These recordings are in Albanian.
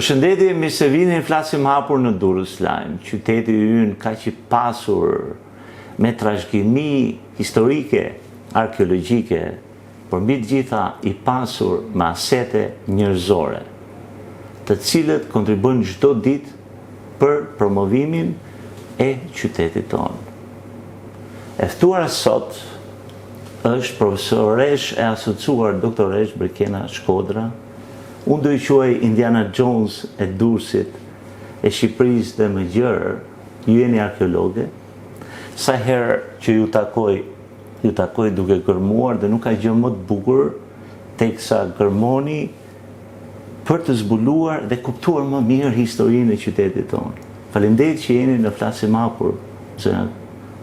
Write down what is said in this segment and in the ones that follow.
Përshëndetje, mirë se vini, flasim hapur në Durrës Lajm. Qyteti ynë kaq i pasur me trashëgimi historike, arkeologjike, por mbi të gjitha i pasur me asete njerëzore, të cilët kontribuojnë çdo ditë për promovimin e qytetit tonë. E ftuara sot është profesoresh e asociuar doktoresh Brekena Shkodra. Unë do i quaj Indiana Jones e Durrësit, e Shqipërisë dhe më gjërë, ju jeni arkeologe. Sa herë që ju takoj duke gërmuar dhe nuk ka gjë më të bukur teksa gërmoni për të zbuluar dhe kuptuar më mirë historinë e qytetit tonë. Faleminderit që jeni në Flasim Hapur, zëna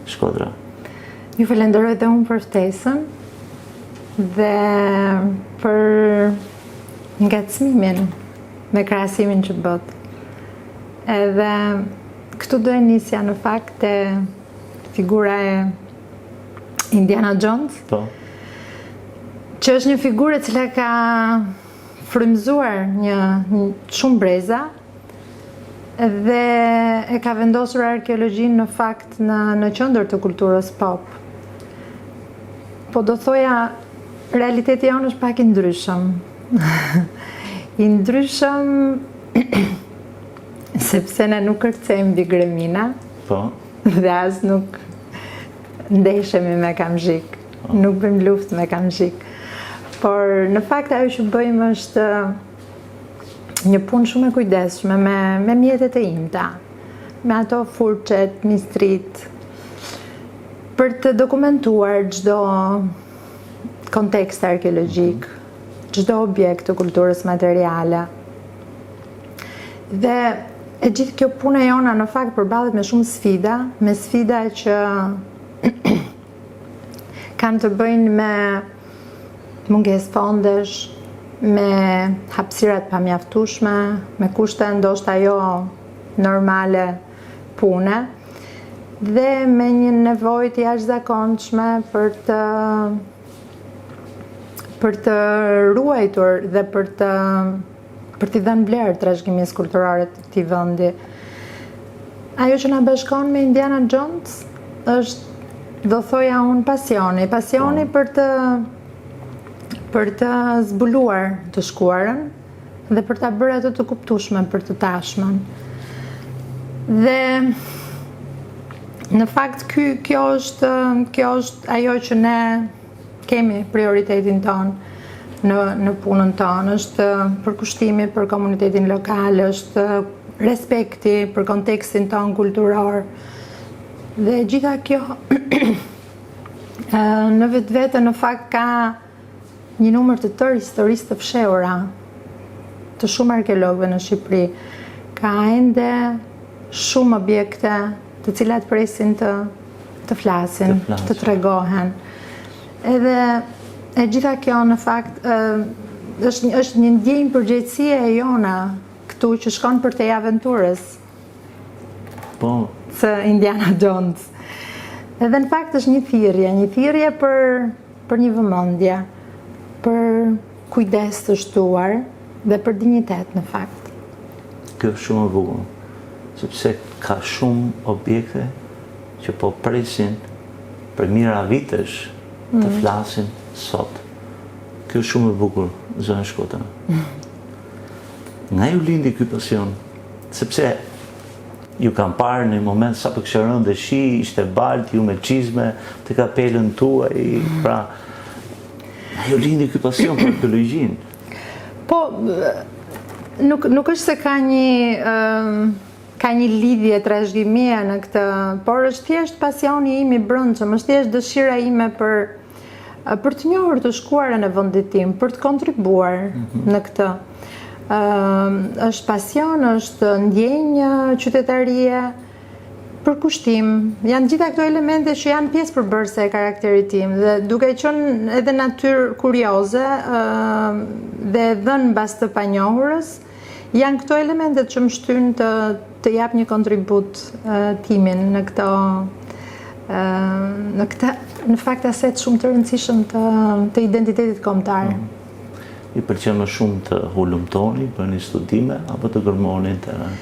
Shkodra. Ju falenderoj dhe unë për ftesën dhe për ngacmimin me krahasimin që bët. Edhe këtu do e nisja në fakt e figura e Indiana Jones, që është një figurë e cila ka frymëzuar një shumë breza dhe e ka vendosur arkeologjinë në fakt në qendër të kulturës pop. Po do thoja, realiteti jonë është pak i ndryshëm. I ndryshëm sepse ne nuk kërcejmë mbi gremina dhe as nuk ndeshemi me kamzhik, nuk bëjmë luftë me kamzhik. Por në fakt ajo që bëjmë është një punë shumë e kujdesshme me mjetet e imta, me ato furçet, mistrit, për të dokumentuar çdo kontekst arkeologjik, çdo objekt të kulturës materiale. Dhe e gjithë kjo puna jona në fakt përballet me shumë sfida, me sfida që kanë të bëjnë me mungesë fondesh, me hapësirat pamjaftueshme, me kushte ndoshta jo normale pune, dhe me një nevojë të jashtëzakonshme për të ruajtur dhe për t'i dhënë vlerë trashëgimisë kulturore të këtij vendi. Ajo që na bashkon me Indiana Jones është, do thoja unë, pasioni për të zbuluar të shkuarën dhe për ta bërë atë të kuptueshme për të tashmen. Dhe në fakt kjo është ajo që ne kemi prioritetin tonë në punën tonë, është përkushtimi për komunitetin lokal, është respekti për kontekstin tonë kulturor. Dhe gjitha kjo në vetvete në fakt ka një numër të tërë historisë të fshehura të shumë arkeologëve në Shqipëri. Ka ende shumë objekte të cilat presin të flasin, të tregohen. Edhe e gjitha kjo në fakt është një ndjenjë përgjegjësie e jona këtu që shkon për te aventurës së Indiana Jones. Edhe në fakt është një thirrje për një vëmendje, për kujdes të shtuar dhe për dinjitet në fakt. Kjo është shumë e bukur, sepse ka shumë objekte që po presin për mira vitesh të flasin sot. Kjo është shumë e bukur, zëna Shkodra. Nga ju lindi ky pasion? Sepse ju kam parë në moment sa për kështë rënë dhe shi, ishte balt, ju me çizme të kapelën tuaj, pra nga ju lindi ky pasion për arkeologjinë? Po, nuk është se ka një lidhje trashëgimie në këtë, por është thjesht pasioni im i brendshëm, është thjesht dëshira ime për të njohur të shkuarën e vendit tim, për të kontribuar në këtë. Është pasion, është ndjenjë qytetarie, përkushtim. Janë gjitha këto elemente që janë pjesë përbërëse e karakterit tim, dhe duke qenë edhe natyrë kurioze dhe dhënë mbas të panjohurës, janë këto elementet që më shtyn të jap një kontribut timin në këto në fakt aset shumë të rëndësishëm të identitetit kombëtar. I pëlqen më shumë të hulumtoni, bëni studime, apo të gërmoni terren?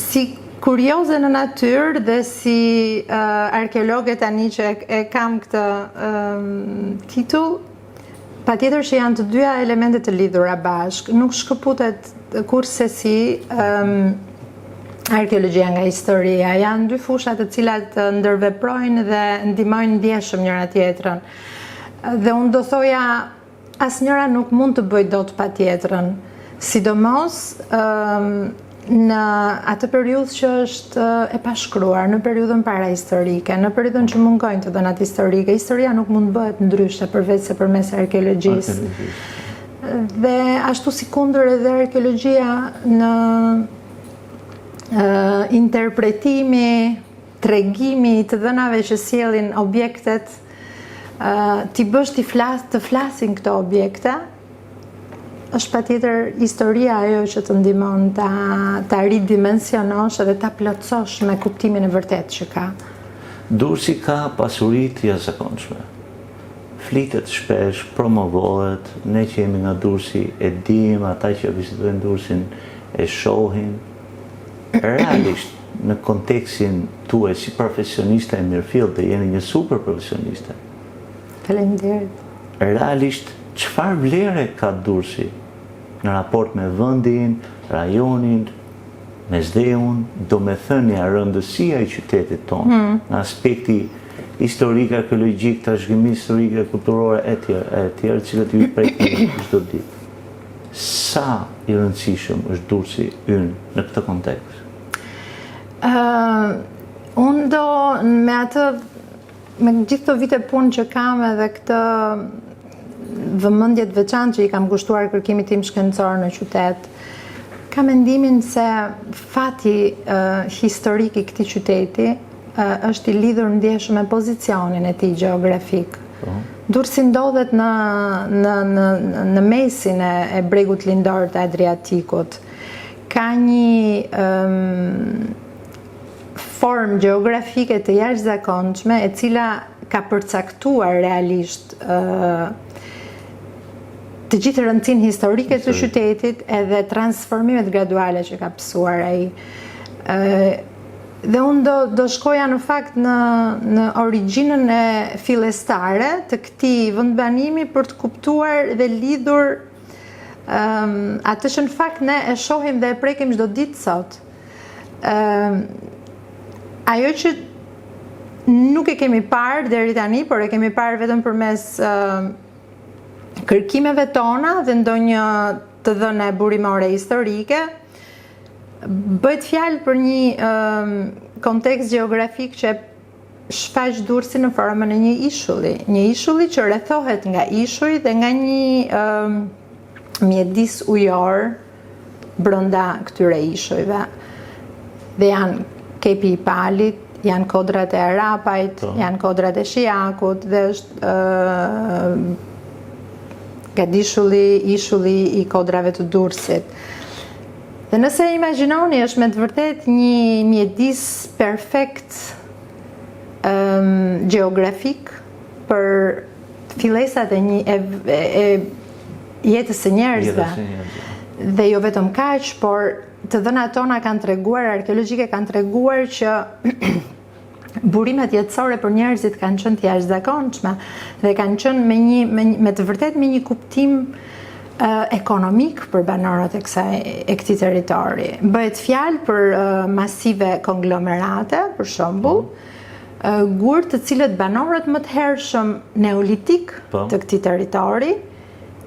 Si kurioze në natyrë dhe si arkeologe tani që e kam këtë titull, patjetër që janë të dyja elemente të lidhura bashkë. Nuk shkëputet kurse si arkeologjia nga historia. Janë dy fusha të cilat ndërveprojnë dhe ndihmojnë ndjeshëm njëra tjetrën. Dhe unë do thoja, asnjëra nuk mund të bëjë dot patjetrën. Sidomos në atë periudhë që është e pashkruar, në periudhën parahistorike, në periudhën që mungojnë të dhënat historike, historia nuk mund bëhet ndryshe përveç se përmes arkeologjisë. Dhe ashtu si kundër edhe arkeologjia në interpretimi, tregimi të dhënave që sjellin objektet, ti bësh të flasin këto objekte, është patjetër historia ajo që të ndihmon ta ridimensionosh edhe ta plotësosh me kuptimin e vërtet që ka. Durrësi ka pasuri të jashtëzakonshme. Flitet shpesh, promovohet, ne që jemi nga Durrësi e dim, ata që vizitojnë Durrësin e shohin. Realisht, në kontekstin tuaj si profesioniste e mirëfill, dhe jeni një super profesioniste. Faleminderit. Realisht, çfarë vlere ka Durrësi në raport me vendin, rajonin, me zdeun, do me thënia rëndësia e qytetit tonë, në aspekti historik, arkeologjik, trashëgimi historike, kulturore e tjerë, cilët ju prekin çdo ditë. Sa i rëndësishëm është Durrësi ynë në këtë kontekst? Unë do me gjithë të vite punë që kam edhe këtë vëmendjet veçantë që i kam kushtuar kërkimit tim shkencor në qytet, kam mendimin se fati historik i këtij qyteti është i lidhur ndjeshëm me pozicionin e tij gjeografik. Durrësi ndodhet në mesin e bregut lindor të Adriatikut. Ka një formë gjeografike të jashtëzakonshme e cila ka përcaktuar realisht të gjithë rëndësinë historike të qytetit edhe transformimet graduale që ka pësuar ai. Dhe unë do shkoja në fakt në origjinën e fillestare të këtij vendbanimi për të kuptuar dhe lidhur atë që në fakt ne e shohim dhe e prekim çdo ditë sot. Ajo që nuk e kemi parë deri tani, por e kemi parë vetëm përmes kërkimeve tona dhe ndonjë të dhëna burimore historike, bëhet fjalë për një kontekst gjeografik që shfaq Durrësin në formën e një ishulli që rrethohet nga ishuj dhe nga një mjedis ujor brenda këtyre ishujve. Dhe janë Kepi i Palit, janë kodrat e Arapajt, janë kodrat e Shijakut dhe është ishulli i kodrave të Durrësit. Dhe nëse imagjinoni, është me të vërtet një mjedis perfekt gjeografik për fillesat e jetës së njerëzve. Dhe jo vetëm kaq, por të dhënat tona kanë treguar, arkeologjike kanë treguar që burimet jetësore për njerëzit kanë qenë të jashtëzakonshme dhe kanë qenë me të vërtet me një kuptim ekonomik për banorët e këtij territori. Bëhet fjalë për masive konglomerate, për shembull, gurë të cilët banorët më të hershëm neolitik të këtij territori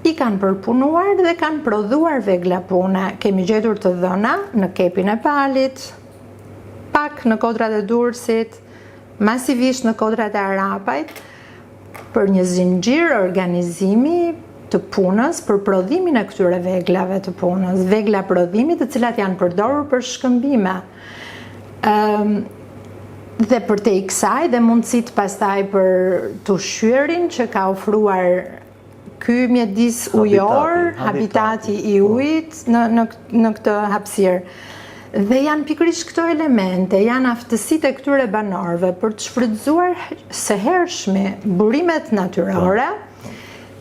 i kanë përpunuar dhe kanë prodhuar vegla pune. Kemi gjetur të dhëna në Kepin e Palit, pak në kodrat e Durrësit, masivisht në kodrat e Arapajt, për një zinxhir organizimi të punës për prodhimin e këtyre veglave të punës, vegla prodhimi të cilat janë përdorur për shkëmbime. Dhe për te i kësaj dhe mundësit pastaj për të ushqyerin që ka ofruar ky mjedis ujor, habitati i ujit në këtë hapësirë. Dhe janë pikërisht këto elemente, janë aftësitë e këtyre banorëve për të shfrytzuar së hershmi burimet natyrore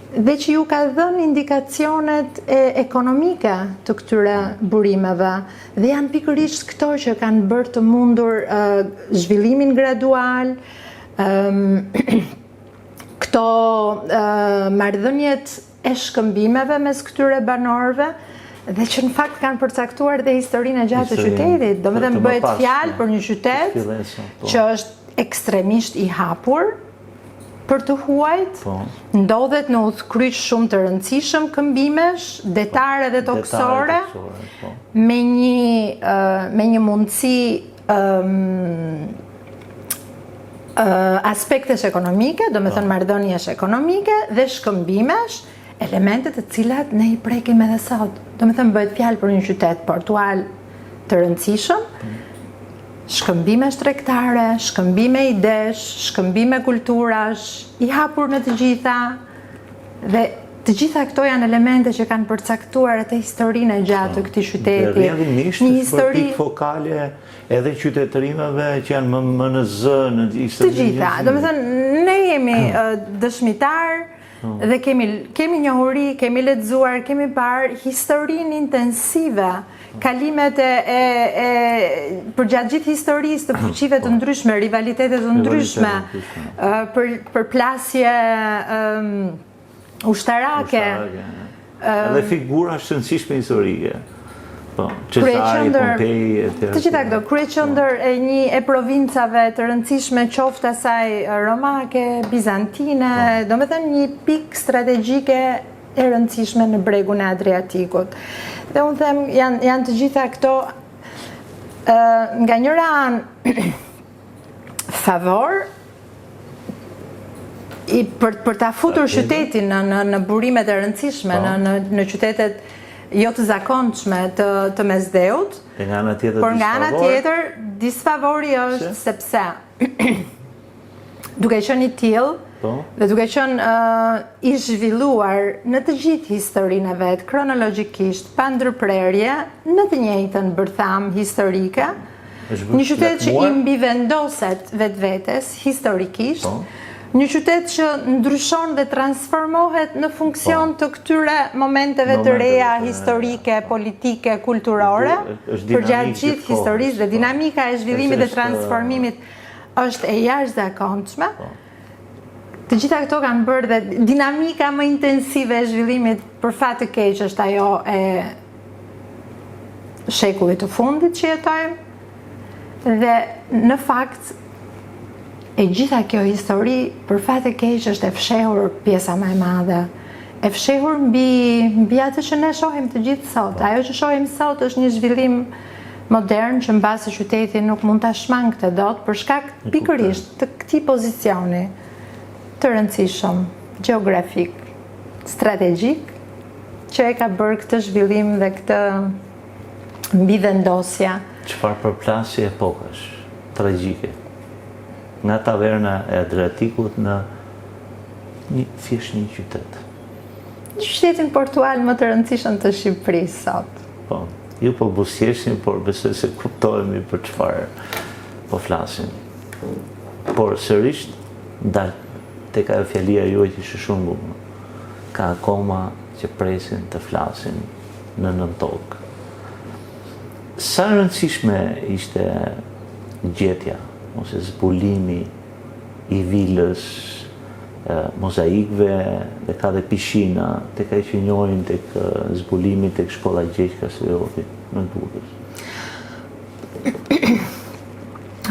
dhe që ju ka dhënë indikacionet ekonomike të këtyre burimeve dhe janë pikërisht këto që kanë bërë të mundur zhvillimin gradual, këto marrëdhëniet e shkëmbimeve mes këtyre banorëve dhe që në fakt kanë përcaktuar dhe historinë e gjatë të qytetit. Domethënë bëhet fjalë për një qytet që është ekstremisht i hapur për të huajt, ndodhet në udhkryq shumë të rëndësishëm këmbimesh, detare dhe toksore, me një mundësi aspektesh ekonomike, do me thënë marrëdhëniesh ekonomike dhe shkëmbimesh, elementet të cilat ne i prekim edhe sot. Do me thënë bëhet fjalë për një qytet portual të rëndësishëm, shkëmbime tregtare, shkëmbime idesh, shkëmbime kulturash, i hapur në të gjitha, dhe të gjitha këto janë elemente që kanë përcaktuar atë historinë e gjatë të këtij qyteti. Dhe rrjedhimisht është pikë fokale edhe qytetërimeve që janë më në zë në historinë. Të gjitha, do me thënë, ne jemi dëshmitar dhe kemi njohuri, kemi lexuar, kemi parë historinë intensive, kalimet përgjatë gjithë historisë të fuqive të ndryshme, rivalitetet të ndryshme, përplasje ushtarake. Edhe figura shëndësishme historike. Cesari, Pompeji, të gjitha këto, kryeqendër e provincave të rëndësishme, qoftë asaj romake, bizantine, do me thënë një pikë strategjike e rëndësishme në bregun e Adriatikut. Dhe unë them, janë të gjitha këto nga njëra anë favor për ta futur qytetin në burimet e rëndësishme, në qytetet jo të zakonshme të Mesdheut, por nga ana tjetër disfavori është sepse duke qenë i tillë dhe duke qenë i zhvilluar në të gjithë historinë e vet, kronologjikisht, pa ndërprerje, në të njëjtën bërtham historike, një qytet që i mbivendoset vetvetes historikisht, një qytet që ndryshon dhe transformohet në funksion të këtyre momenteve të reja historike, politike, kulturore, përgjatë gjithë historisë, dhe dinamika e zhvillimit dhe transformimit është e jashtëzakonshme. Të gjitha këto kanë bërë dhe dinamika më intensive e zhvillimit për fat të keq është ajo e shekullit të fundit që jetojmë, dhe në fakt e gjitha kjo histori për fat të keq është e fshehur pjesa më e madhe. E fshehur mbi atë që ne shohim të gjithë sot. Ajo që shohim sot është një zhvillim modern që mbasi qyteti nuk mund ta shmangte dot për shkak pikërisht të këtij pozicioni të rëndësishëm, gjeografik, strategjik, që e ka bërë këtë zhvillim dhe këtë mbivendosje. Çfarë përplasje epokash tragjike. Nga taverna e Adriatikut në thjesht një qytet. Qytetin portual më të rëndësishëm të Shqipërisë sot. Po, ju po buzëqeshim, por besoj se kuptohemi për çfarë po flasim. Por sërish dal tek ajo fjalia juaj që është shumë bukur. Ka akoma që presin të flasin në nën tokë. Sa rëndësishme ishte gjetja ose zbulimi i vilës, mozaikve, dhe ka dhe pishina, tek ai që njohin tek zbulimi tek shkolla Gjegjë Kastrioti në Durrës.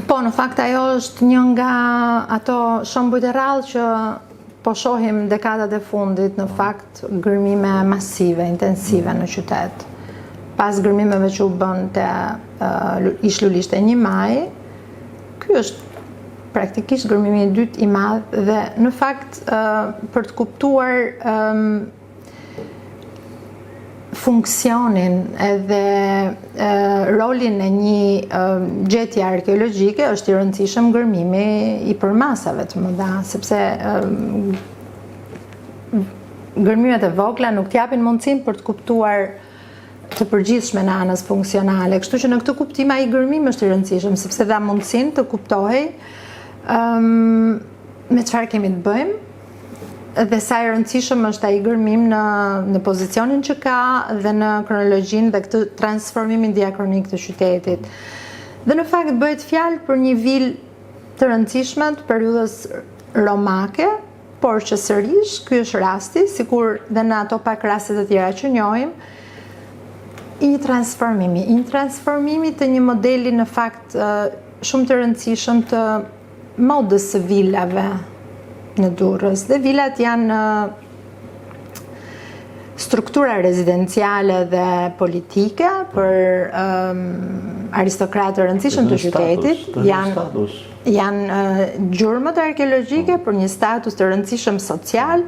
Po, në fakt ajo është një nga ato shembujt e rrallë që po shohim dekadat e fundit, në fakt gërmime masive, intensive në qytet. Pas gërmimeve që u bën te ish lulisht e 1 maj, ky është praktikisht gërmimi i dytë i madh dhe në fakt për të kuptuar funksionin edhe rolin e një gjetje arkeologjike është i rëndësishëm gërmimi i përmasave të mëdha, sepse gërmimet e vogla nuk t'japin mundësinë për të kuptuar të përgjithshme në anës funksionale. Kështu që në këtë kuptim ai gërmim është i rëndësishëm, sepse dha mundësinë të kuptohej me çfarë kemi të bëjmë dhe sa e rëndësishëm është ai gërmim në pozicionin që ka dhe në kronologjinë dhe këtë transformimin diakronik të qytetit. Dhe në fakt bëhet fjalë për një vilë të rëndësishme të periudhës romake, por që sërish ky është rasti, sikur dhe në ato pak raste të tjera që njohim, i një transformimi të një modeli në fakt shumë të rëndësishëm të modës së vilave në Durrës. Dhe vilat janë struktura rezidenciale dhe politike për aristokratë të rëndësishëm të qytetit. Janë gjurmët arkeologjike për një status të rëndësishëm social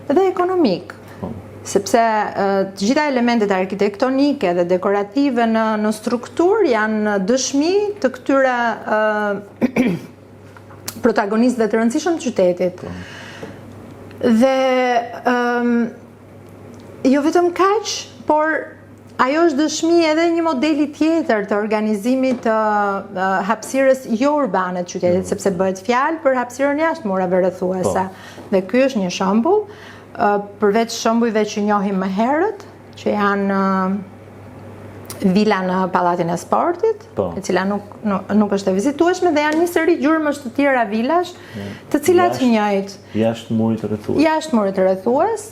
dhe ekonomik. Sepse të gjitha elementet arkitektonike dhe dekorative në strukturë janë dëshmi të këtyre protagonistëve të rëndësishëm të qytetit. Dhe jo vetëm kaq, por ajo është dëshmi edhe një modeli tjetër të organizimit të hapësirës jo urbane të qytetit, sepse bëhet fjalë për hapësirën jashtë murave rrethuese. Dhe ky është një shembull, përveç shembujve që njohim më herët, që janë vila në Pallatin e Sportit, e cila nuk është e vizitueshme, dhe janë një seri gjurmësh të tjera vilash, të cilat njëjtë jashtë murit rrethues. Jashtë murit rrethues,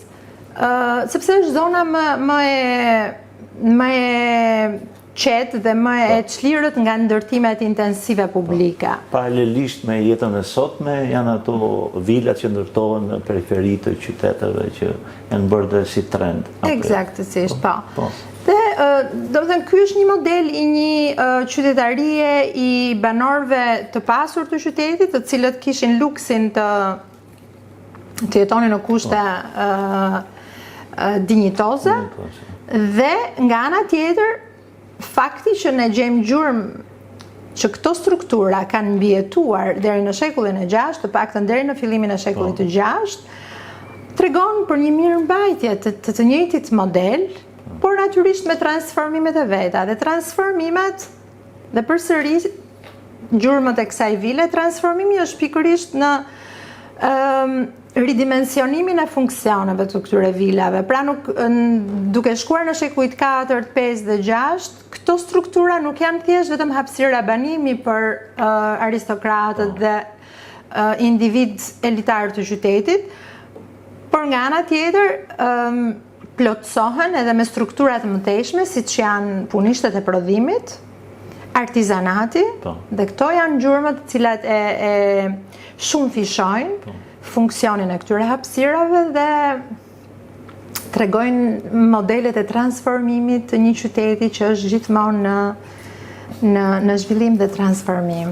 sepse është zona më e qetë dhe më e çlirët nga ndërtimet intensive publike. Paralelisht me jetën e sotme janë ato vilat që ndërtohen në periferi të qyteteve që janë bërë dhe si trend. Eksaktësisht, po. Dhe do të thënë ky është një model i një qytetarie i banorëve të pasur të qytetit, të cilët kishin luksin të jetonin në kushte dinjitoze, dhe nga ana tjetër fakti që ne gjejmë gjurmë që këto struktura kanë mbijetuar deri në shekullin e 6, të paktën deri në fillimin e shekullit të 6, tregon për një mirëmbajtje të njëjtit model, por natyrisht me transformimet e veta. Dhe transformimet, dhe përsëri gjurmët e kësaj vile, transformimi është pikërisht në ridimensionimin e funksioneve të këtyre vilave. Pra duke shkuar në shekujt 4, 5 dhe 6, këto struktura nuk janë thjesht vetëm hapësira banimi për aristokratët dhe individ elitar të qytetit, por nga ana tjetër plotësohen edhe me struktura të mëtejshme, siç janë punishtet e prodhimit, artizanati, dhe këto janë gjurmët të cilat e shumë fishojnë funksionin e këtyre hapësirave dhe tregojnë modelet e transformimit të një qyteti që është gjithmonë në zhvillim dhe transformim.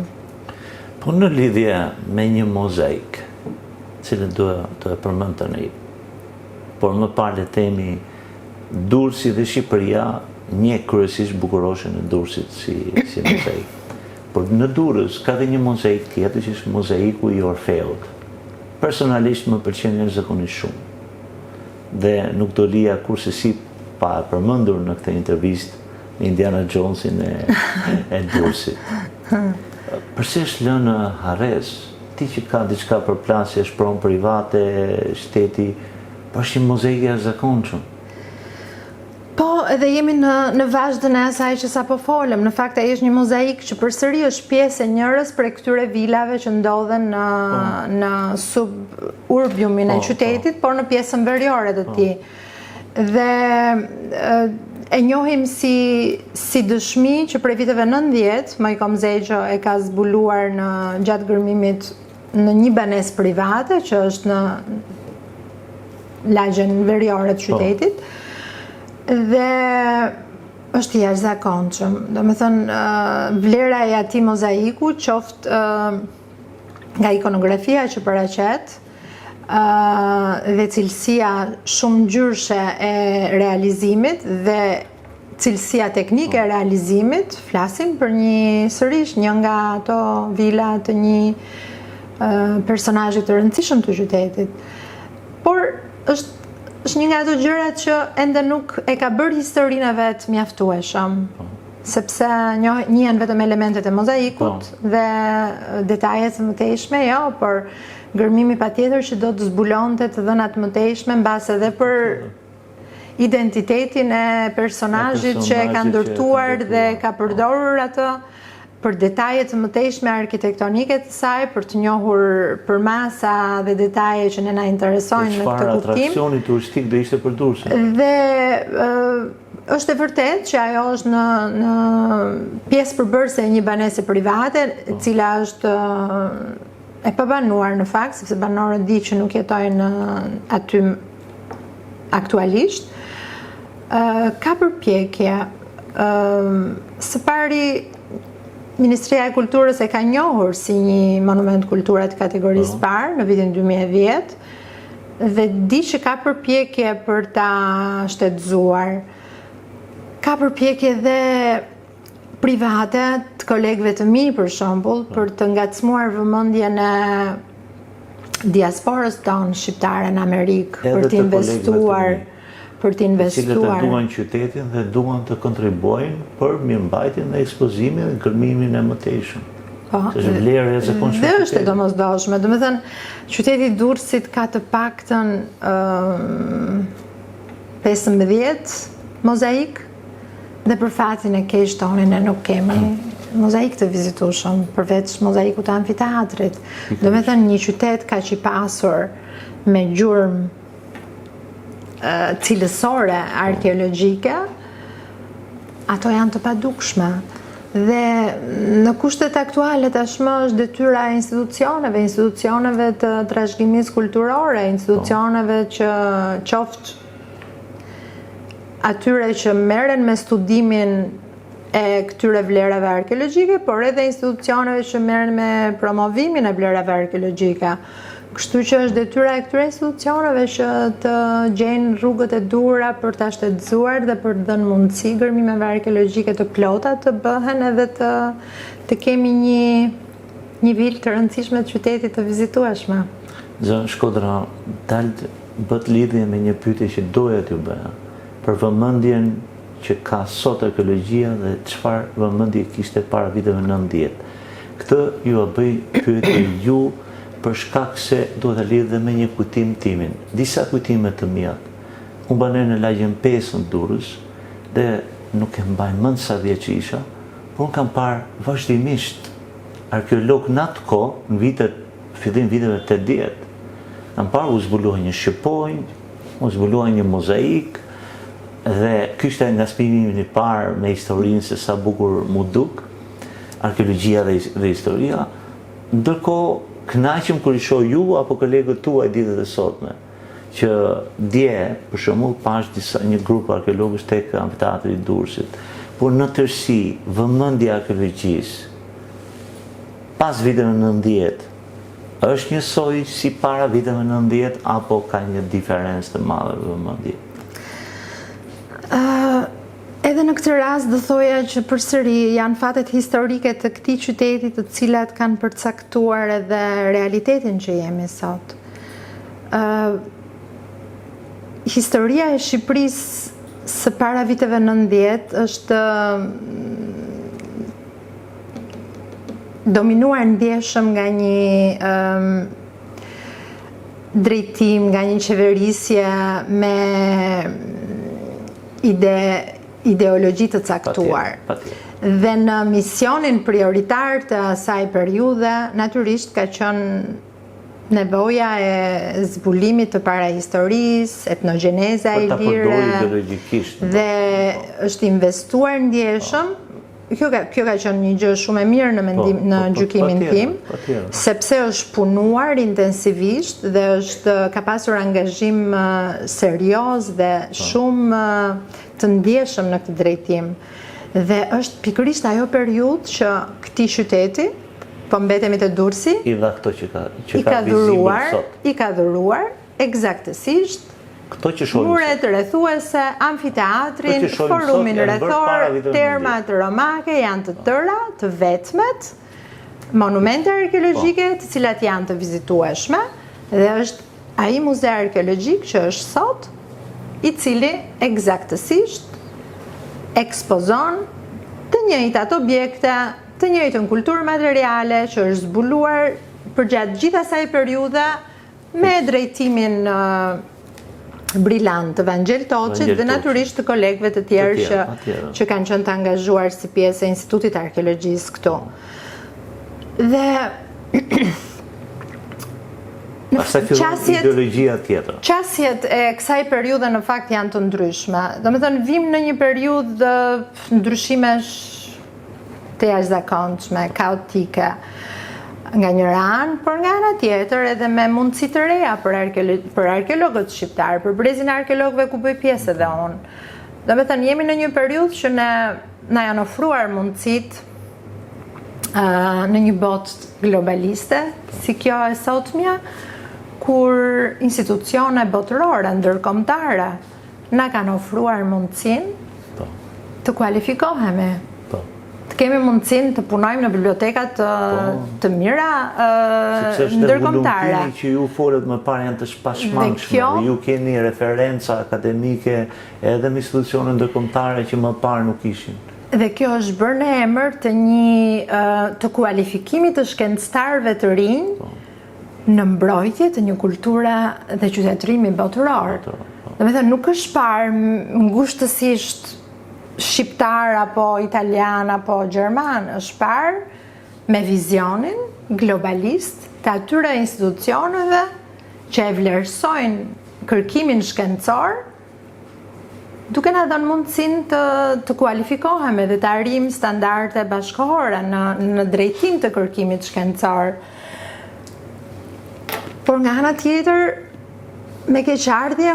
Po në lidhje me një mozaik, cilën do e përmend tani, por më parë le themi Durrësi dhe Shqipëria një kryesisht Bukuroshën e Durrësit si mozaik. Por në Durrës ka dhe një mozaik tjetër që është mozaiku i Orfeut. Personalisht më pëlqen jashtëzakonisht shumë. Dhe nuk do lija kurse si pa përmendur në këtë intervistë me Indiana Jonesin e Durrësit. Përse është lënë harres, ti që ka diçka për plasje, shpron private, shteti, po është një mozaik i jashtëzakonshëm. Po, edhe jemi në vazhdën e asaj që sapo folëm. Në fakt ai është një mozaik që përsëri është pjesë e njërës prej këtyre vilave që ndodhen në suburbiumin e qytetit, por në pjesën veriore të tij. Dhe e njohim si dëshmi që prej viteve 90, Mojko Mzegjo e ka zbuluar gjatë gërmimit në një banesë private që është në lagjen veriore të qytetit. Dhe është i jashtëzakonshëm. Domethënë vlera e atij mozaiku qoftë nga ikonografia që paraqet dhe cilësia shumë ngjyrshe e realizimit dhe cilësia teknike e realizimit, flasim për një nga ato vila të një personazhi të rëndësishëm të qytetit. Por është një nga ato gjërat që ende nuk e ka bërë historinë e vet mjaftueshëm. sepse njihen vetëm elementet e mozaikut dhe detajet të mëtejshme, jo, por gërmimi patjetër që do të zbulonte të dhënat mëtejshme mbase edhe për identitetin e personazhit që e ka ndërtuar dhe ka përdorur atë për detajet të mëtejshme arkitektonike të saj, për të njohur përmasa dhe detaje që ne na interesojnë në këtë kuptim. Çfarë atraksioni turistik do ishte për Durrësin? Dhe është e vërtet që ajo është në pjesë përbërëse e një banese private, e cila është e pabanuar në fakt, sepse banorët di që nuk jetojnë aty aktualisht. Ka përpjekje. Së pari, Ministria e Kulturës e ka njohur si një monument kulture të kategorisë parë në vitin 2010 dhe di që ka përpjekje për ta shtetëzuar. Ka përpjekje dhe private të kolegëve të mi, për shembull, për të ngacmuar vëmendjen e diasporës tonë shqiptare në Amerikë për të investuar. Cilët e duan qytetin dhe duan të kontribuojnë për mirëmbajtjen dhe ekspozimin dhe gërmimin e mëtejshëm. Është vlerë e zakonshme. Dhe është e domosdoshme. Domethënë, qyteti i Durrësit ka të paktën 15 mozaik dhe për fatin e keq tonë ne nuk kemi mozaik të vizitueshëm përveç mozaikut të amfiteatrit. Domethënë, një qytet kaq i pasur me gjurmë cilësore arkeologjike, ato janë të padukshme. Dhe në kushtet aktuale tashmë është detyra e institucioneve të trashëgimisë kulturore, institucioneve që qoftë atyre që merren me studimin e këtyre vlerave arkeologjike, por edhe institucioneve që merren me promovimin e vlerave arkeologjike. Kështu që është detyra e këtyre institucioneve që të gjejnë rrugët e duhura për ta shtetëzuar dhe për të dhënë mundësi gërmimeve arkeologjike të plota të bëhen edhe të kemi një vilë të rëndësishme të qytetit të vizitueshme. Zë Shkodra, bët lidhje me një pyetje që doja t'ju bëja për vëmendjen që ka sot arkeologjia dhe çfarë vëmendje kishte para viteve 90. Këtë ju a bëj pyetje ju për shkak se duhet të lidhë me një kujtim timin. Disa kujtime të mia. Unë banoj në lagjën 5 në Durrës dhe nuk e mbaj mend sa vjeç isha, por unë kam parë vazhdimisht arkeolog në atë kohë, në fillim viteve 80. Kam parë u zbuluar një shqipojnë, u zbuluar një mozaik dhe ky ishte ngaspimi i parë me historinë se sa bukur mu duk, arkeologjia dhe historia. Ndërkohë kënaqem kur i shoh ju apo kolegët tuaj ditët e sotme, që dje, për shembull, pash një grup arkeologësh tek amfiteatri i Durrësit, por në tërësi vëmendja e arkeologjisë pas viteve 90 është njësoj si para viteve 90 apo ka një diferencë të madhe vëmendje? Edhe në këtë rast do thoja që përsëri janë fatet historike të këtij qyteti të cilat kanë përcaktuar edhe realitetin që jemi sot. Historia e Shqipërisë së para viteve 90 është dominuar ndjeshëm nga një drejtim, nga një qeverisje me ideologji të caktuar. Dhe në misionin prioritar të asaj periudhe, natyrisht ka qenë nevoja e zbulimit të parahistorisë, etnogeneza e lire, dhe është investuar ndjeshëm. Kjo ka qenë një gjë shumë e mirë në gjykimin tim, sepse është punuar intensivisht dhe ka pasur angazhim serioz dhe shumë të ndjeshëm në këtë drejtim. Dhe është pikërisht ajo periudhë që këtij qyteti, po mbetemi te Durrësi, i dha këto që ka vizibël sot. I ka dhuruar eksaktësisht muret rrethuese, amfiteatrin, forumin rrethor, termat romake, janë të tëra, të vetmet, monumente arkeologjike të cilat janë të vizitueshme, dhe është ai muze arkeologjik që është sot, i cili eksaktësisht ekspozon të njëjtat objekte, të njëjtën kulturë materiale që është zbuluar përgjatë gjithë asaj periudhe me drejtimin brillant të Vangel Toçit dhe natyrisht të kolegëve të tjerë që kanë qenë të angazhuar si pjesë e Institutit Arkeologjisë këtu. Dhe pastaj fillon ideologjia tjetër. Qasjet e kësaj periudhe në fakt janë të ndryshme. Domethënë vim në një periudhë ndryshimesh të jashtëzakonshme, kaotike nga njëra anë, por nga ana tjetër edhe me mundësi të reja për arkeologët shqiptarë, për brezin e arkeologëve ku bëj pjesë edhe unë. Domethënë jemi në një periudhë që na janë ofruar mundësitë në një botë globaliste, si kjo e sotmja, kur institucione botërore, ndërkombëtare, na kanë ofruar mundësinë të kualifikohemi. Të kemi mundësinë të punojmë në bibliotekat të mira ndërkombëtare. Sepse që ju folët më parë janë të pashmangshme, ju keni referenca akademike edhe në institucione ndërkombëtare që më parë nuk ishin. Dhe kjo është bërë në emër të kualifikimit të shkencëtarëve të rinj në mbrojtje të një kulture dhe qytetërimi botëror. Domethënë nuk është parë ngushtësisht shqiptar apo italian apo gjerman, është parë me vizionin globalist të atyre institucioneve që e vlerësojnë kërkimin shkencor, duke na dhënë mundësinë të kualifikohemi dhe të arrijmë standarde bashkëkohore në drejtim të kërkimit shkencor. Por nga ana tjetër, me keqardhje,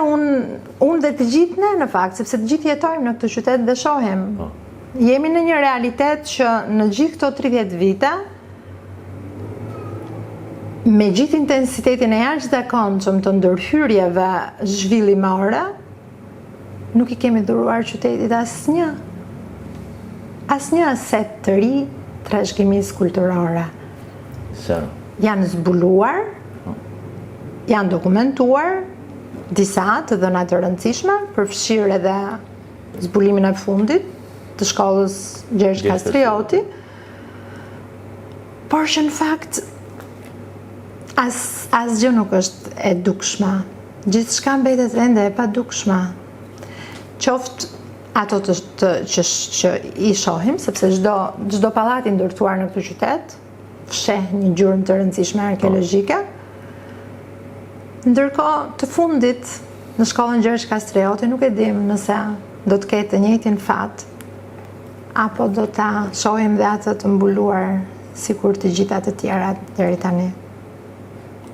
unë dhe të gjithë ne në fakt, sepse të gjithë jetojmë në këtë qytet dhe shohim. Jemi në një realitet që në gjithë këto 30 vite, me gjithë intensitetin e jashtëzakonshëm të ndërhyrjeve zhvillimore, nuk i kemi dhuruar qytetit asnjë aset të ri trashëgimisë kulturore. Janë zbuluar, janë dokumentuar disa të dhëna të rëndësishme, përfshirë edhe zbulimin e fundit të shkollës Gjergj Kastrioti, por që në fakt asgjë nuk është e dukshme. Gjithçka mbetet ende e padukshme. Qoftë ato që i shohim, sepse çdo pallat i ndërtuar në këtë qytet fsheh një gjurmë të rëndësishme arkeologjike. Ndërkohë, të fundit, në shkollën Gjergj Kastrioti nuk e dim nëse do të ketë të njëjtin fat, apo do ta shohim dhe atë të mbuluar sikur të gjitha të tjerat deri tani.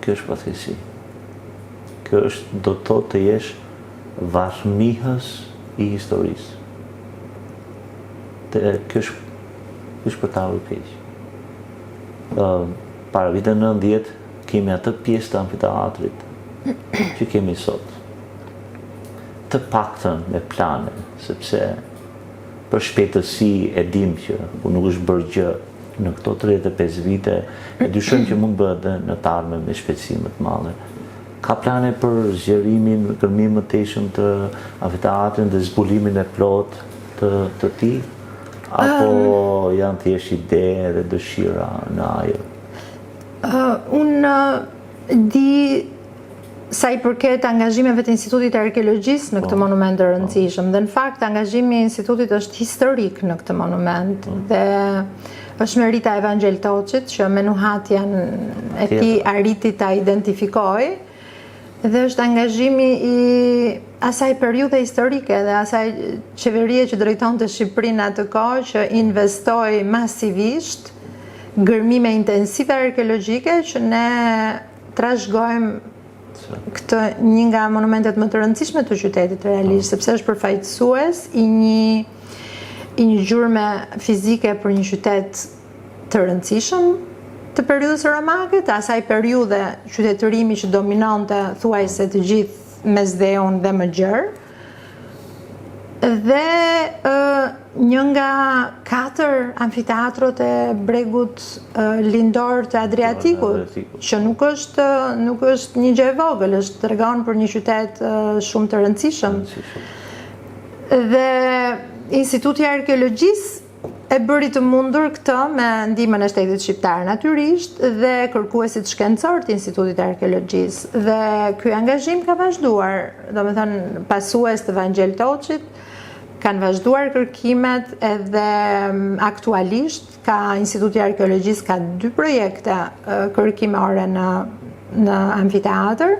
Kjo është fatkeqësi. Kjo është do të thotë të jesh varfëmijës i historisë. Kjo është për ta keq. Para viteve 90 kemi atë pjesë të amfiteatrit që kemi sot. Të paktën me plane, sepse për shpejtësi e dim që nuk është bërë gjë në këto 35 vite, e dyshojmë që mund bëhet dhe në të ardhmen me shpejtësi më të madhe. Ka plane për zgjerimin, kërmim më teshëm të amfiteatrit dhe zbulimin e plot të tij, apo janë thjesht ide dhe dëshira në ajër? Unë di sa i përket angazhimeve të Institutit Arkeologjisë në këtë monument të rëndësishëm. Dhe në fakt, angazhimi i Institutit është historik në këtë monument. Dhe është merita e Vangel Toçit që me nuhatjen e tij arriti ta identifikojë. Dhe është angazhimi i asaj periudhe historike dhe asaj qeverie që drejtonte Shqipërinë atë kohë, që investoi masivisht gërmime intensive arkeologjike që ne trashëgojmë këtë një nga monumentet më të rëndësishme të qytetit realisht, sepse është përfaqësues i një gjurme fizike për një qytet të rëndësishëm të periudhës romake, të asaj periudhe qytetërimi që dominonte thuajse të gjithë Mesdheun dhe më gjerë. Dhe një nga 4 amfiteatrot e bregut lindor të Adriatikut, që nuk është një gjë e vogël, tregon për një qytet shumë të rëndësishëm. Dhe Instituti i Arkeologjisë e bëri të mundur këtë me ndihmën e shtetit shqiptar natyrisht dhe kërkuesit shkencor të Institutit të Arkeologjisë. Dhe ky angazhim ka vazhduar, domethënë pasues të Vangjel Toçit kanë vazhduar kërkimet edhe aktualisht Instituti i Arkeologjisë ka 2 projekte kërkimore në amfiteatr.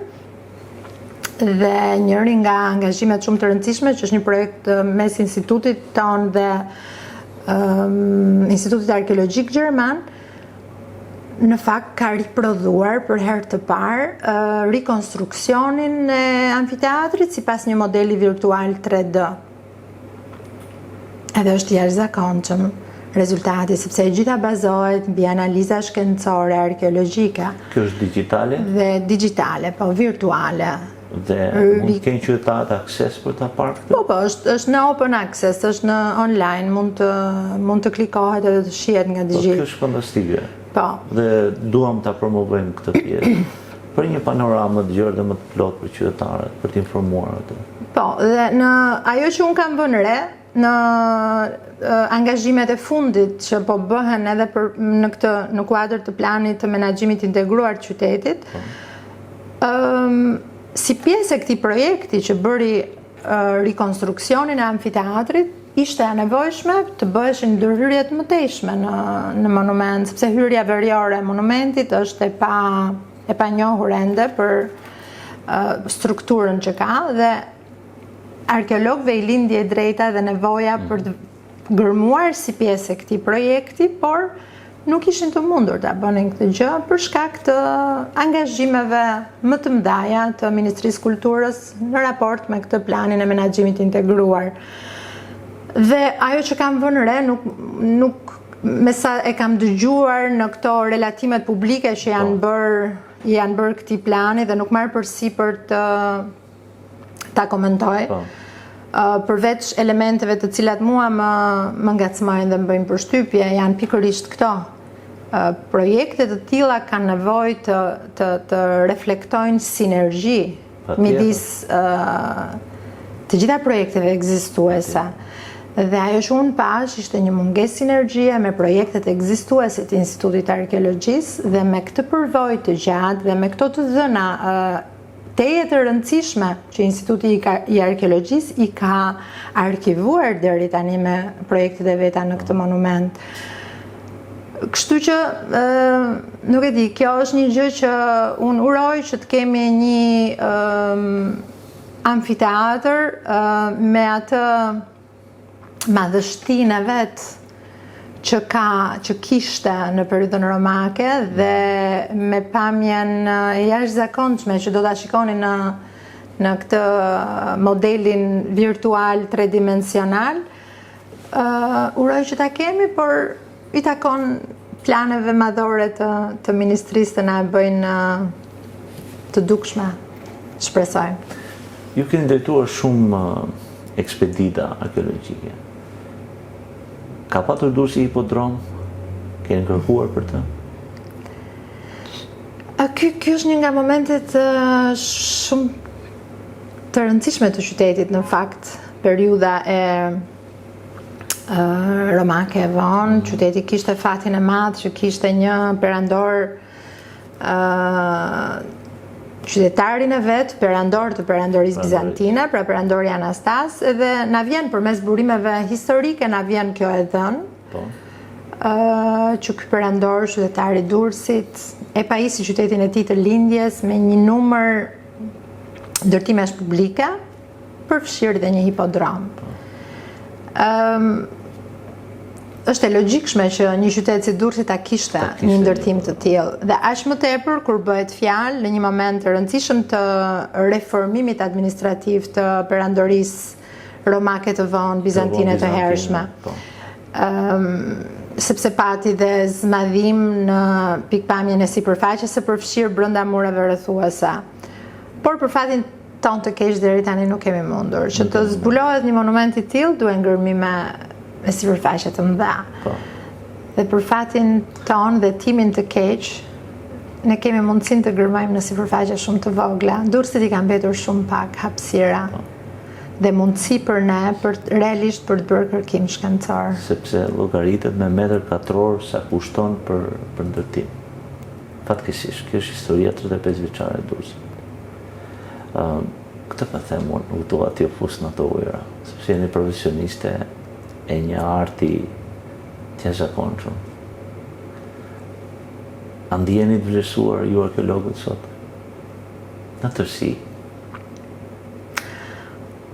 Dhe njëri nga angazhimet shumë të rëndësishme që është një projekt mes institutit ton dhe Institutit Arkeologjik Gjerman, në fakt ka riprodhuar për herë të parë rekonstruksionin e amfiteatrit sipas një modeli virtual 3D. Edhe është jashtëzakonshëm rezultati, sepse e gjitha bazohet mbi analiza shkencore arkeologjike. Kjo është digjitale? Dhe digjitale, po virtuale. Dhe mund kënë qytetarët akses për ta parë këtë? Po, është në open access, është në online, mund të klikohet edhe të shihet nga të gjithë. Kjo është fantastike. Po. Dhe duam ta promovojmë këtë pjesë. Për një panoramë më të gjerë dhe më të plotë për qytetarët, për të informuar atë. Po, dhe në ajo që unë kam vënë re, në angazhimet e fundit që po bëhen edhe në kuadër të planit të menaxhimit integruar të qytetit, si pjesë e këtij projekti që bëri rekonstruksionin e amfiteatrit, ishte e nevojshme të bëheshin ndërhyrje të mëtejshme në monument, sepse hyrja veriore e monumentit është e panjohur ende për strukturën që ka dhe arkeologëve i lindje drejta dhe nevoja për të gërmuar si pjesë e këtij projekti, por nuk ishin të mundur ta bënin këtë gjë për shkak të angazhimeve më të mëdha të Ministrisë Kulturës në raport me këtë planin e menaxhimit integruar. Dhe ajo që kam vënë re, nuk me sa e kam dëgjuar në këto relatimet publike që janë bërë këtij plani dhe nuk marr përsipër ta komentoj. Përveç elementeve të cilat mua më ngacmojnë dhe më bëjnë përshtypje, janë pikërisht këto. Projekte të tilla kanë nevojë të reflektojnë sinergji midis të gjitha projekteve ekzistuese. Dhe ajo që unë pash ishte një mungesë sinergjie me projektet ekzistuese të Institutit të Arkeologjisë dhe me këtë përvojë të gjatë dhe me këto të dhëna teje të rëndësishme që Instituti i Arkeologjisë i ka arkivuar deri tani me projektet e veta në këtë monument. Kështu që nuk e di, kjo është një gjë që unë uroj që të kemi një amfiteatr me atë madhështinë e vet që kishte në periudhën romake dhe me pamjen e jashtëzakonshme që do ta shikoni në këtë modelin virtual tridimensional. Uroj që ta kemi, por i takon planeve madhore të Ministrisë të na bëjnë të dukshme, shpresoj. Ju keni drejtuar shumë ekspedita arkeologjike. Ka patur Durrësi hipodrom? Keni kërkuar për të? Ky është një nga momentet shumë të rëndësishme të qytetit, në fakt, periudha e romake e vonë, qyteti kishte fatin e madh që kishte një perandor qytetarin e vet, perandor të perandorisë bizantine, pra perandori Anastas, edhe na vjen përmes burimeve historike, na vjen kjo e dhënë, që ky perandor, qytetari i Durrësit, e pajisi qytetin e tij të lindjes me një numër ndërtimesh publike, përfshirë dhe një hipodrom. Është e logjikshme që një qytet si Durrësi ta kishte një ndërtim të tillë dhe aq më tepër kur bëhet fjalë në një moment të rëndësishëm të reformimit administrativ të perandorisë romake të vonë, bizantine të hershme. Sepse pati dhe zmadhim në pikpamjen e sipërfaqes së përfshirë brenda mureve rrethuese. Por për fatin ton të keq deri tani nuk kemi mundur. Që të zbulohet një monument i tillë duhet ngërmime me sipërfaqe të mëdha. Dhe për fatin ton dhe timin të keq, ne kemi mundësinë të gërmojmë në sipërfaqe shumë të vogla. Durrësit i ka mbetur shumë pak hapësira. dhe mundësi për ne realisht për të bërë kërkim shkencor. Sepse llogaritet me metër katror sa kushton për ndërtim. Fatkeqësisht, kjo është historia 35 vjeçare e Durrësit. Këtë pa them unë, nuk dua t'ju fus në ato ujëra, sepse jeni profesioniste e një arti të jashtëzakonshëm. A ndjeni të vlerësuar ju arkeologët sot? Në tërësi.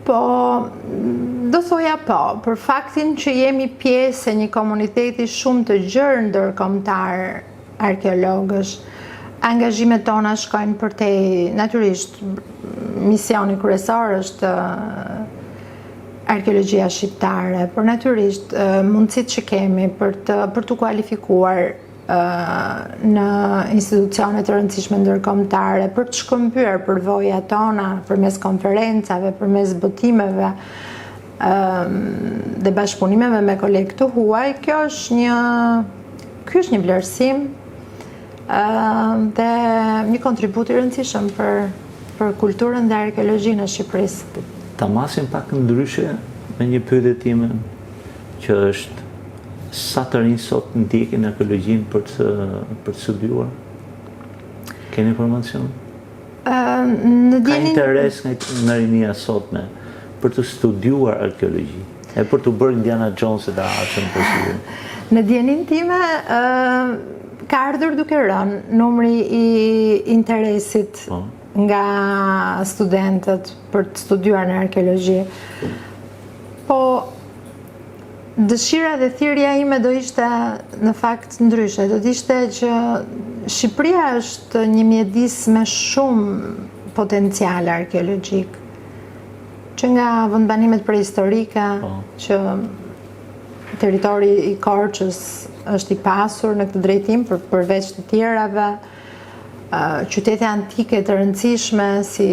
Po, do thoja po, për faktin që jemi pjesë e një komuniteti shumë të gjerë ndërkombëtar arkeologësh, angazhimet tona shkojnë përtej, natyrisht, misioni kryesor është arkeologjia shqiptare, por natyrisht mundësitë që kemi për të kualifikuar në institucione të rëndësishme ndërkombëtare, për të shkëmbyer përvojat tona përmes konferencave, përmes botimeve dhe bashkëpunimeve me kolegë të huaj, ky është një vlerësim dhe një kontribut i rëndësishëm për kulturën dhe arkeologjinë e Shqipërisë. Ta masim pak ndryshe me një pyetje time që është sa të rinj sot ndjekin arkeologjinë për të studiuar? Keni informacion? Ka interes nga rinia sotme për të studiuar arkeologji e për të bërë Indiana Jones dhe ardhshëm posibil? Në dijenin time ka ardhur duke rënë numri i interesit nga studentët për të studiuar në arkeologji. Po dëshira dhe thirrja ime do ishte në fakt ndryshe, do të ishte që Shqipëria është një mjedis me shumë potencial arkeologjik, që nga vendbanimet prehistorike, që territori i Korçës është i pasur në këtë drejtim përveç të tjerave, qytete antike të rëndësishme si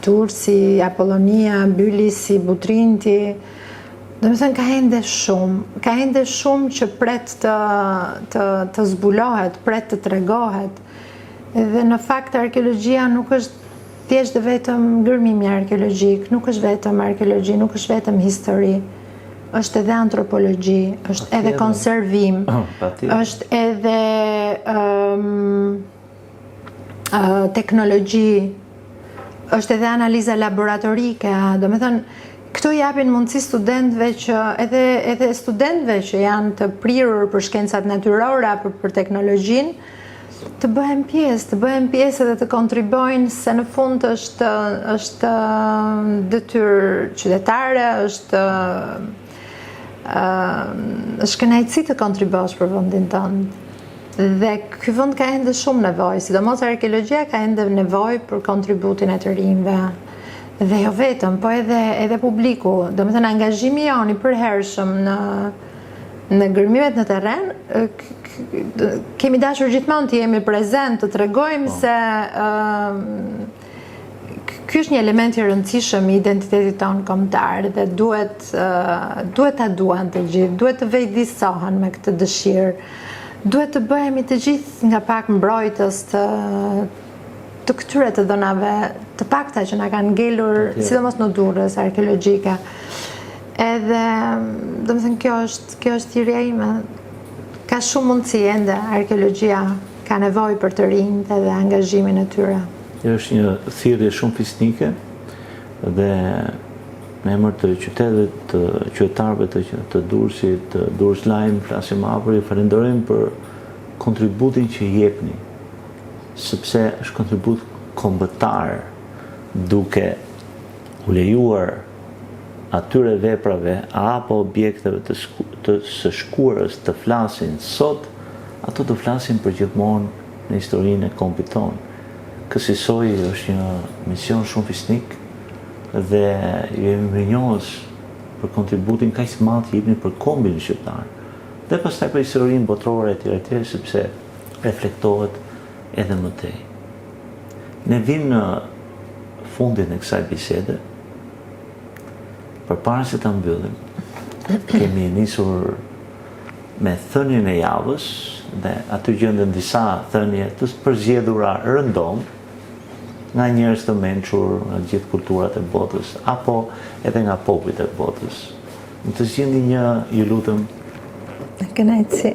Tursi, Apollonia, Bylisi, Butrinti. Domethënë ka ende shumë që pret të zbulohet, pret të tregohet. Dhe në fakt arkeologjia nuk është thjesht dhe vetëm ngërmimi arkeologjik, nuk është vetëm arkeologji, nuk është vetëm histori. Është edhe antropologji, është edhe konservim, është edhe teknologji, është edhe analiza laboratorike, domethënë këto japin mundësi studentëve që edhe studentëve që janë të prirur për shkencat natyrore apo për teknologjinë, të bëhen pjesë edhe të kontribojnë, se në fund është detyrë qytetare, është kënaqësi të kontribosh për vendin tënd. Dhe ky vend ka ende shumë nevojë, sidomos arkeologjia ka ende nevojë për kontributin e të rinjve. Dhe jo vetëm, po edhe publiku. Domethënë angazhimi jon i përhershëm në gërmimet në terren, kemi dashur gjithmonë të jemi prezent, të tregojmë se ky është një element i rëndësishëm i identitetit tonë kombëtar dhe duhet ta duan të gjithë, duhet të vëjdisohen me këtë dëshirë, duhet të bëhemi të gjithë nga pak mbrojtës të këtyre të dhënave të pakta që na kanë ngelur, sidomos në Durrës arkeologjike. Edhe, domethënë kjo është thirrja ime. Ka shumë mundësi ende arkeologjia ka nevojë për të rinjtë dhe angazhimin e tyre. Është një thirrje shumë fisnike dhe në emër të qytetarëve të Durrësit, të Durrës Lajm, flasim hapur, ju falenderojmë për kontributin që jepni, sepse është kontribut kombëtar duke u lejuar atyre veprave apo objekteve të së shkuarës të flasin sot, ato të flasin për gjithmonë në historinë e kombit tonë. Kësaj është një mision shumë fisnik dhe ju jemi mirënjohës për kontributin kaq të madh që jepni për kombin shqiptar. Dhe pastaj për historinë botërore etj, sepse reflektohet edhe më tej. Ne vim në fundin e kësaj bisede. Përpara se ta mbyllim, kemi nisur me thënien e javës dhe aty gjenden disa thënie të përzgjedhura rëndom nga njerëz të mençur nga gjithë kulturat e botës, apo edhe nga popujt e botës. Në të zgjidhni një, ju lutem, Me kënaqësi.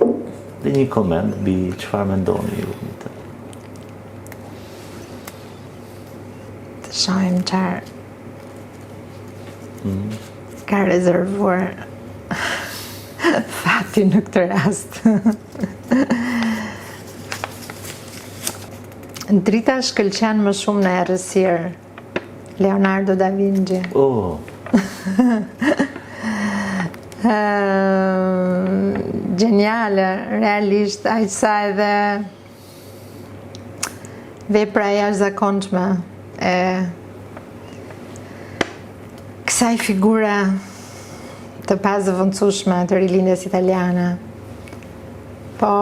dhe një koment mbi çfarë mendoni ju në të. Të shohim çfarë ka rezervuar fati në këtë rast. Drita shkëlqen më shumë në errësirë. Leonardo da Vinci. Oh, Geniale, realisht, aq sa edhe vepra e jashtëzakonshme e kësaj figure të pazëvendësueshme të rilindjes italiane. Po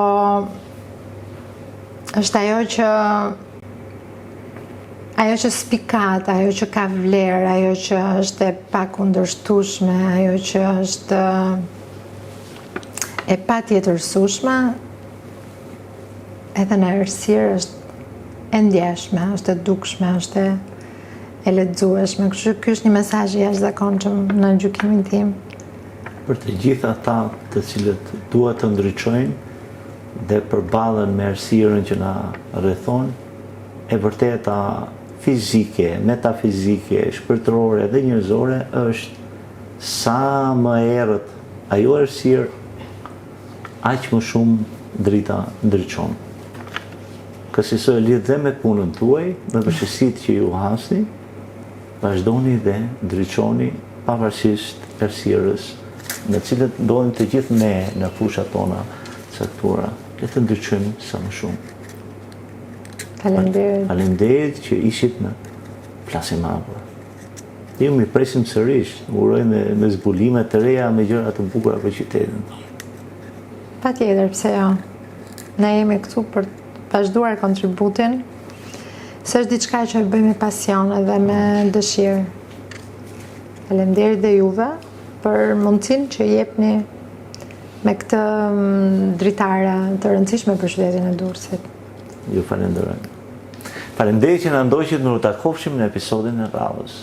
është ajo që spikat, ajo që ka vlerë, ajo që është e pakundërshtueshme, ajo që është e patjetërsueshme, edhe në errësirë është e ndjeshme, është e dukshme, është e lexueshme. Kështu ky është një mesazh i jashtëzakonshëm në gjykimin tim. për të gjithë ata të cilët duan të ndriçojnë dhe përballen me errësirën që na rrethon, e vërteta fizike, metafizike, shpirtërore dhe njerëzore është sa më errët ajo errësirë, aq më shumë drita ndriçon. Kësaj lidh dhe me punën tuaj, me përgjegjësitë që ju hasni, vazhdoni dhe ndriçoni pavarësisht errësirës në cilët ndodhim të gjithë ne në fushat tona caktuara. Le të ndriçojmë sa më shumë. Faleminderit. Faleminderit që ishit në Flasim Hapur. Ju mi presim sërish, uroj me zbulime të reja, me gjëra të bukura për qytetin tonë. Patjetër, pse jo. Ne jemi këtu për të vazhduar kontributin, se është diçka që e bëjmë me pasion dhe me dëshirë. Faleminderit dhe juve për mundësinë që jepni me këtë dritare të rëndësishme për qytetin e Durrësit. Ju falenderoj. Faleminderit që na ndoqët, në u takofshim në episodin e radhës.